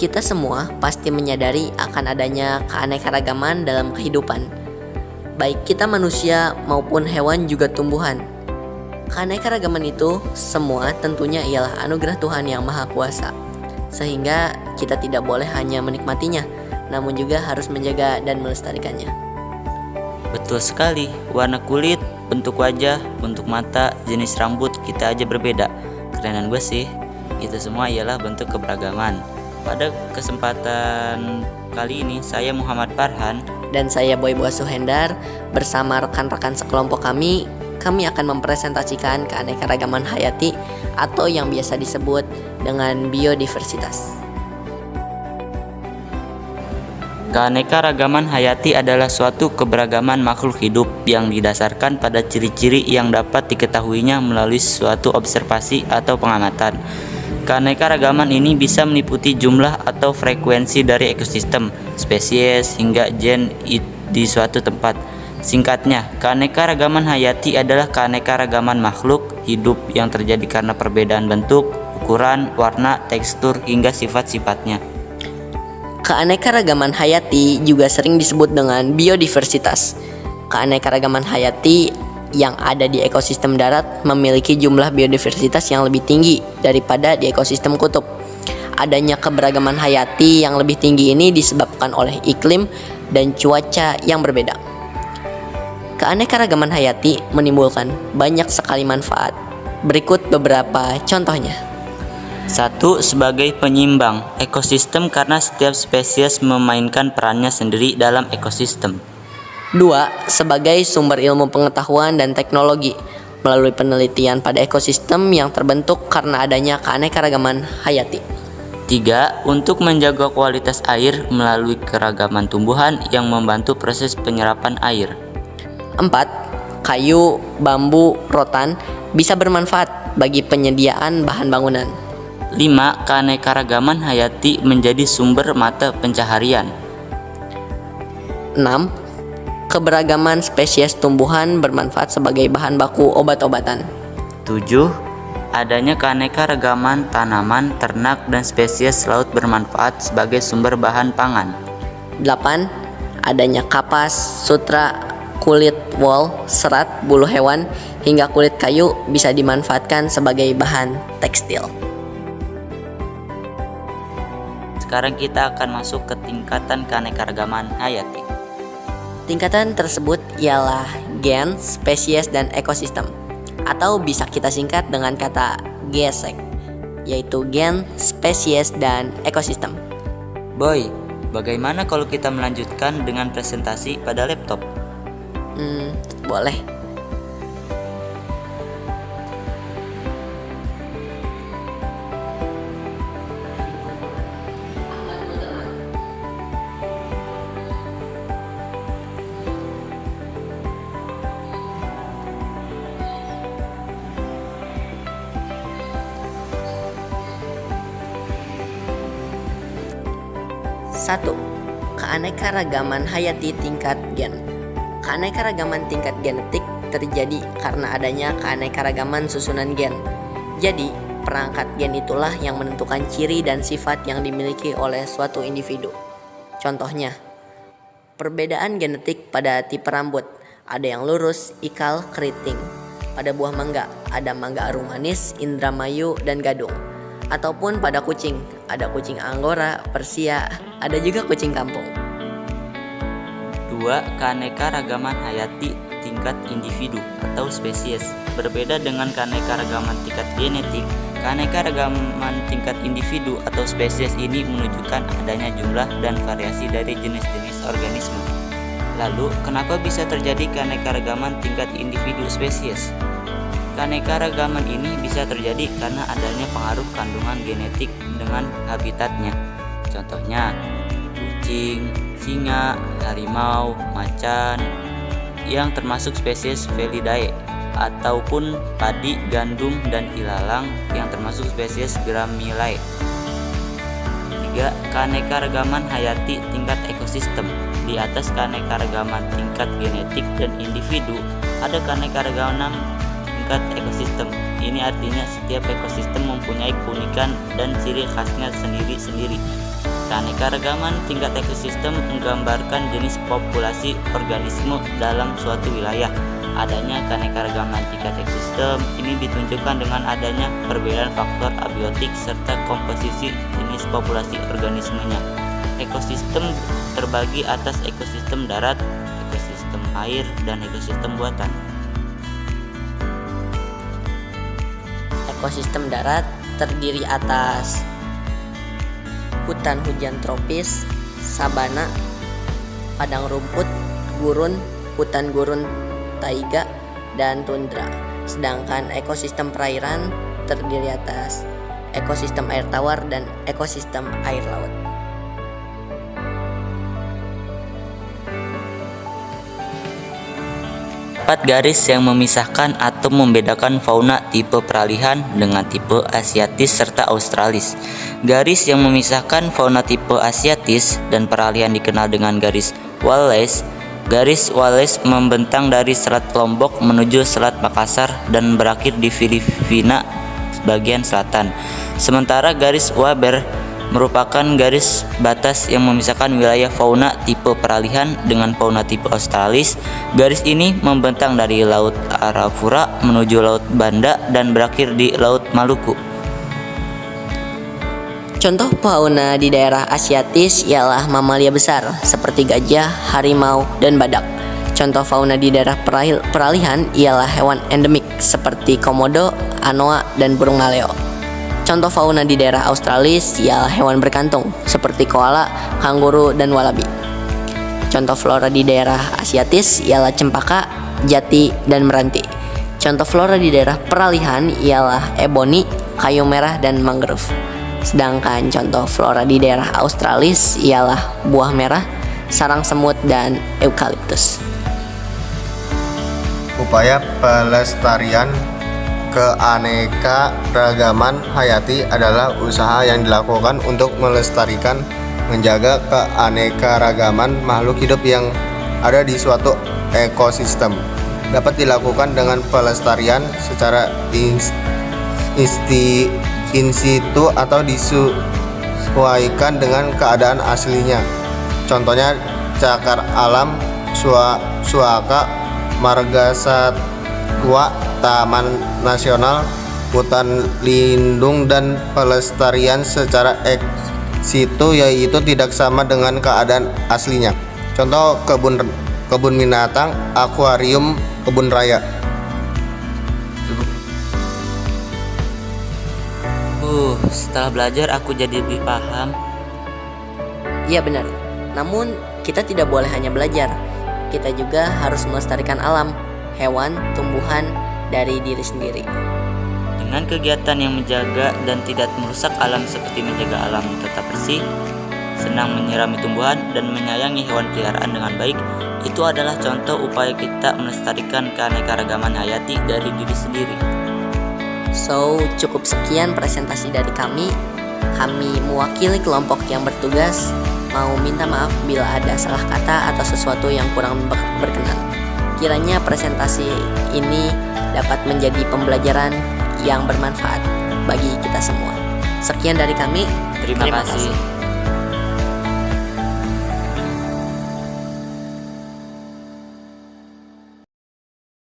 Kita semua pasti menyadari akan adanya keanekaragaman dalam kehidupan, baik kita manusia maupun hewan juga tumbuhan. Keanekaragaman itu semua tentunya ialah anugerah Tuhan yang Maha Kuasa, sehingga kita tidak boleh hanya menikmatinya, namun juga harus menjaga dan melestarikannya. Betul sekali, warna kulit, bentuk wajah, bentuk mata, jenis rambut kita aja berbeda. Kerenan gue sih, itu semua ialah bentuk keberagaman. Pada kesempatan kali ini saya Muhammad Farhan Dan saya Boy Boas Suhendar bersama rekan-rekan sekelompok kami akan mempresentasikan keanekaragaman hayati atau yang biasa disebut dengan biodiversitas. Keanekaragaman hayati adalah suatu keberagaman makhluk hidup yang didasarkan pada ciri-ciri yang dapat diketahuinya melalui suatu observasi atau pengamatan. Keanekaragaman ini bisa meliputi jumlah atau frekuensi dari ekosistem, spesies, hingga gen di suatu tempat. Singkatnya, keanekaragaman hayati adalah keanekaragaman makhluk hidup yang terjadi karena perbedaan bentuk, ukuran, warna, tekstur, hingga sifat-sifatnya. Keanekaragaman hayati juga sering disebut dengan biodiversitas. Keanekaragaman hayati yang ada di ekosistem darat memiliki jumlah biodiversitas yang lebih tinggi daripada di ekosistem kutub. Adanya keberagaman hayati yang lebih tinggi ini disebabkan oleh iklim dan cuaca yang berbeda. Keanekaragaman hayati menimbulkan banyak sekali manfaat. Berikut beberapa contohnya. 1. Sebagai penyimbang ekosistem karena setiap spesies memainkan perannya sendiri dalam ekosistem. 2. Sebagai sumber ilmu pengetahuan dan teknologi melalui penelitian pada ekosistem yang terbentuk karena adanya keanekaragaman hayati. 3. Untuk menjaga kualitas air melalui keragaman tumbuhan yang membantu proses penyerapan air. 4. Kayu, bambu, rotan bisa bermanfaat bagi penyediaan bahan bangunan. 5. Keanekaragaman hayati menjadi sumber mata pencaharian. 6. Keberagaman spesies tumbuhan bermanfaat sebagai bahan baku obat-obatan. 7. Adanya keanekaragaman tanaman, ternak, dan spesies laut bermanfaat sebagai sumber bahan pangan. 8. Adanya kapas, sutra, kulit wol, serat, bulu hewan, hingga kulit kayu bisa dimanfaatkan sebagai bahan tekstil. Sekarang kita akan masuk ke tingkatan keanekaragaman hayati. Tingkatan tersebut ialah gen, spesies, dan ekosistem, atau bisa kita singkat dengan kata GSEK, yaitu gen, spesies, dan ekosistem. Boy, bagaimana kalau kita melanjutkan dengan presentasi pada laptop? Boleh. Satu, keanekaragaman hayati tingkat gen. Keanekaragaman tingkat genetik terjadi karena adanya keanekaragaman susunan gen. Jadi, perangkat gen itulah yang menentukan ciri dan sifat yang dimiliki oleh suatu individu. Contohnya, perbedaan genetik pada tipe rambut. Ada yang lurus, ikal, keriting. Pada buah mangga, ada mangga arum manis, Indramayu, dan gadung. Ataupun pada kucing, ada kucing Anggora, Persia, ada juga kucing kampung. 2. Keanekaragaman hayati tingkat individu atau spesies. Berbeda dengan keanekaragaman tingkat genetik, keanekaragaman tingkat individu atau spesies ini menunjukkan adanya jumlah dan variasi dari jenis-jenis organisme. Lalu, kenapa bisa terjadi keanekaragaman tingkat individu spesies? Keanekaragaman ini bisa terjadi karena adanya pengaruh kandungan genetik dengan habitatnya. Contohnya, kucing, singa, harimau, macan, yang termasuk spesies Felidae, ataupun padi, gandum, dan ilalang yang termasuk spesies Gramilae. 3. Keanekaragaman hayati tingkat ekosistem. Di atas keanekaragaman tingkat genetik dan individu, ada keanekaragaman tingkat ekosistem. Ini artinya setiap ekosistem mempunyai keunikan dan ciri khasnya sendiri-sendiri. Keanekaragaman tingkat ekosistem menggambarkan jenis populasi organisme dalam suatu wilayah. Adanya keanekaragaman tingkat ekosistem ini ditunjukkan dengan adanya perbedaan faktor abiotik serta komposisi jenis populasi organismenya. Ekosistem terbagi atas ekosistem darat, ekosistem air, dan ekosistem buatan. Ekosistem darat terdiri atas hutan hujan tropis, sabana, padang rumput, gurun, hutan gurun taiga, dan tundra. Sedangkan ekosistem perairan terdiri atas ekosistem air tawar dan ekosistem air laut. Empat garis yang memisahkan atau membedakan fauna tipe peralihan dengan tipe asiatis serta australis. Garis yang memisahkan fauna tipe asiatis dan peralihan dikenal dengan garis Wallace. Garis Wallace membentang dari Selat Lombok menuju Selat Makassar dan berakhir di Filipina bagian selatan. Sementara garis Waber merupakan garis batas yang memisahkan wilayah fauna tipe peralihan dengan fauna tipe australis. Garis ini membentang dari Laut Arafura menuju Laut Banda dan berakhir di Laut Maluku. Contoh fauna di daerah asiatis ialah mamalia besar seperti gajah, harimau, dan badak. Contoh fauna di daerah peralihan ialah hewan endemik seperti komodo, anoa, dan burung maleo. Contoh fauna di daerah australis ialah hewan berkantung seperti koala, kanguru, dan walabi. Contoh flora di daerah asiatis ialah cempaka, jati, dan meranti. Contoh flora di daerah peralihan ialah eboni, kayu merah, dan mangrove. Sedangkan contoh flora di daerah australis ialah buah merah, sarang semut, dan eukaliptus. Upaya pelestarian keanekaragaman hayati adalah usaha yang dilakukan untuk melestarikan, menjaga keanekaragaman makhluk hidup yang ada di suatu ekosistem. Dapat dilakukan dengan pelestarian secara in situ atau disesuaikan dengan keadaan aslinya. Contohnya cagar alam, suaka, marga satwa, taman nasional, hutan lindung, dan pelestarian secara ex situ yaitu tidak sama dengan keadaan aslinya. Contoh kebun binatang, akuarium, kebun raya. Setelah belajar aku jadi lebih paham. Iya benar. Namun kita tidak boleh hanya belajar. Kita juga harus melestarikan alam, hewan, tumbuhan dari diri sendiri. Dengan kegiatan yang menjaga dan tidak merusak alam seperti menjaga alam tetap bersih, senang menyirami tumbuhan, dan menyayangi hewan peliharaan dengan baik, itu adalah contoh upaya kita melestarikan keanekaragaman hayati dari diri sendiri. So, cukup sekian presentasi dari kami. Kami mewakili kelompok yang bertugas. Mau minta maaf bila ada salah kata atau sesuatu yang kurang berkenan. Kiranya presentasi ini dapat menjadi pembelajaran yang bermanfaat bagi kita semua. Sekian dari kami. Terima kasih.